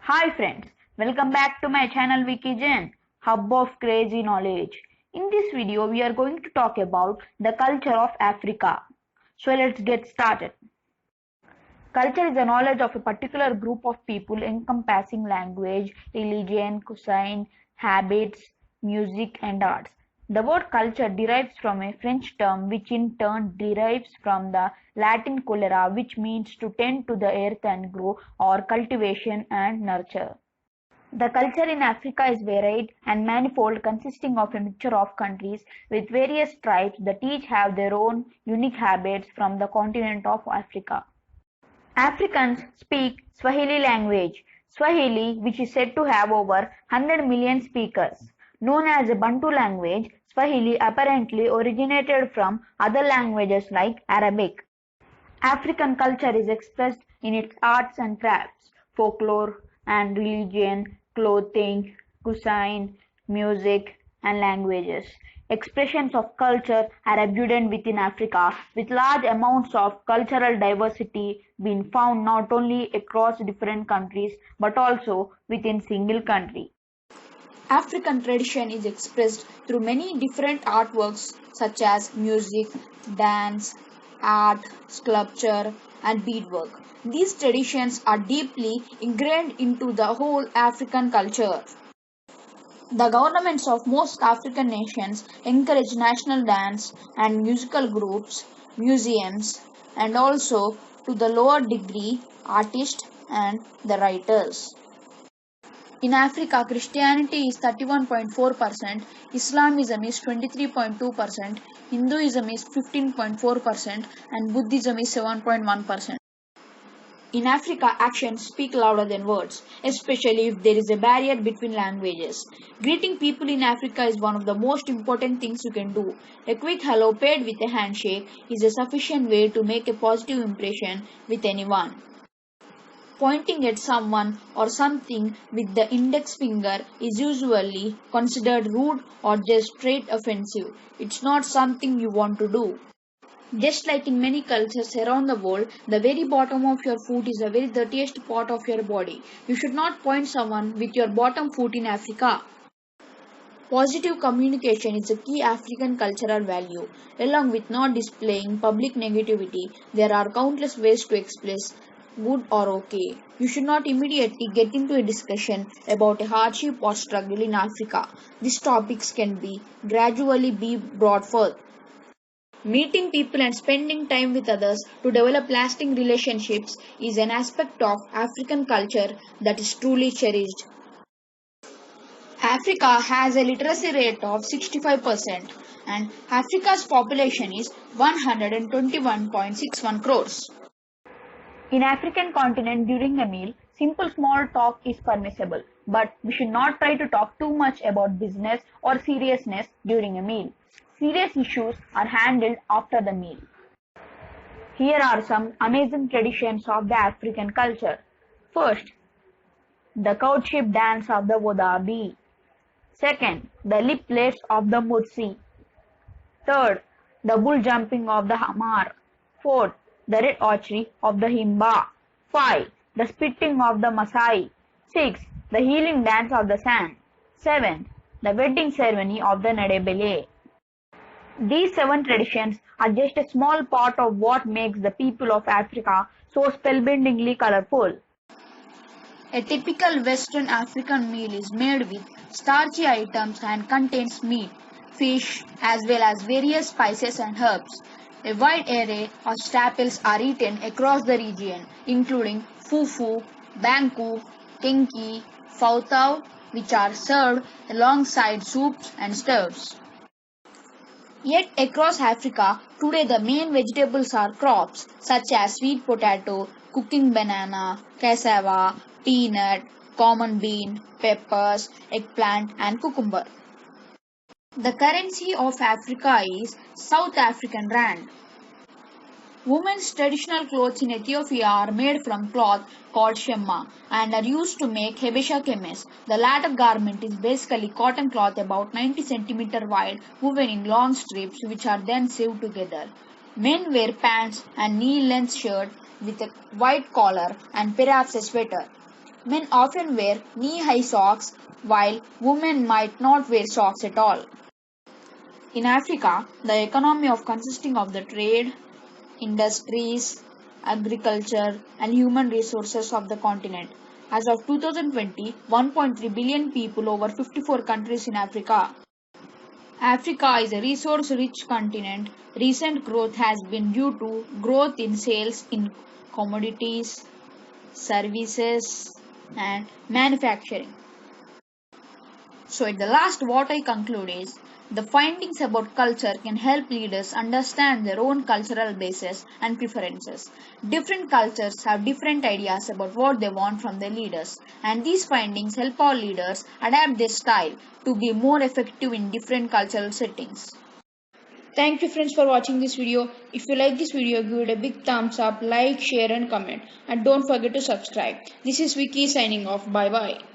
Hi friends, welcome back to my channel Wikigen, hub of crazy knowledge. In this video we are going to talk about the culture of Africa. So let's get started. Culture is the knowledge of a particular group of people encompassing language, religion, cuisine, habits, music and arts. The word culture derives from a French term which in turn derives from the Latin culere, which means to tend to the earth and grow, or cultivation and nurture. The culture in Africa is varied and manifold, consisting of a mixture of countries with various tribes that each have their own unique habits from the continent of Africa. Africans speak Swahili language. Swahili, which is said to have over 100 million speakers. Known as a Bantu language, Swahili apparently originated from other languages like Arabic. African culture is expressed in its arts and crafts, folklore and religion, clothing, cuisine, music, and languages. Expressions of culture are abundant within Africa, with large amounts of cultural diversity being found not only across different countries but also within single country. African tradition is expressed through many different artworks such as music, dance, art, sculpture, and beadwork. These traditions are deeply ingrained into the whole African culture. The governments of most African nations encourage national dance and musical groups, museums, and also to the lower degree artists and the writers. In Africa, Christianity is 31.4%, Islamism is 23.2%, Hinduism is 15.4%, and Buddhism is 7.1%. In Africa, actions speak louder than words, especially if there is a barrier between languages. Greeting people in Africa is one of the most important things you can do. A quick hello paired with a handshake is a sufficient way to make a positive impression with anyone. Pointing at someone or something with the index finger is usually considered rude or just straight offensive. It's not something you want to do. Just like in many cultures around the world, the very bottom of your foot is the very dirtiest part of your body. You should not point someone with your bottom foot in Africa. Positive communication is a key African cultural value. Along with not displaying public negativity, there are countless ways to express good or okay. You should not immediately get into a discussion about a hardship or struggle in Africa. These topics can be gradually be brought forth. Meeting people and spending time with others to develop lasting relationships is an aspect of African culture that is truly cherished. Africa has a literacy rate of 65% and Africa's population is 121.61 crores. In African continent during a meal, simple small talk is permissible, but we should not try to talk too much about business or seriousness during a meal. Serious issues are handled after the meal. Here are some amazing traditions of the African culture. First, the courtship dance of the Wodabi. Second, the lip plaits of the Mursi. Third, the bull jumping of the Hamar. Fourth, the red archery of the Himba. 5. The spitting of the Masai. 6. The healing dance of the San. 7. The wedding ceremony of the Nadebele. These 7 traditions are just a small part of what makes the people of Africa so spellbindingly colorful. A typical Western African meal is made with starchy items and contains meat, fish, as well as various spices and herbs. A wide array of staples are eaten across the region, including fufu, banku, kenki, fautau, which are served alongside soups and stews. Yet across Africa, today the main vegetables are crops such as sweet potato, cooking banana, cassava, peanut, common bean, peppers, eggplant and cucumber. The currency of Africa is South African rand. Women's traditional clothes in Ethiopia are made from cloth called shemma and are used to make Habesha kemes. The latter garment is basically cotton cloth about 90 cm wide woven in long strips which are then sewed together. Men wear pants and knee-length shirt with a white collar and perhaps a sweater. Men often wear knee-high socks while women might not wear socks at all. In Africa, the economy of consisting of the trade, industries, agriculture, and human resources of the continent. As of 2020, 1.3 billion people over 54 countries in Africa. Africa is a resource-rich continent. Recent growth has been due to growth in sales in commodities, services, and manufacturing. So at the last, what I conclude is the findings about culture can help leaders understand their own cultural bases and preferences. Different cultures have different ideas about what they want from their leaders, and these findings help our leaders adapt their style to be more effective in different cultural settings. Thank you friends for watching this video. If you like this video, give it a big thumbs up, like, share and comment. And don't forget to subscribe. This is Vicky signing off. Bye bye.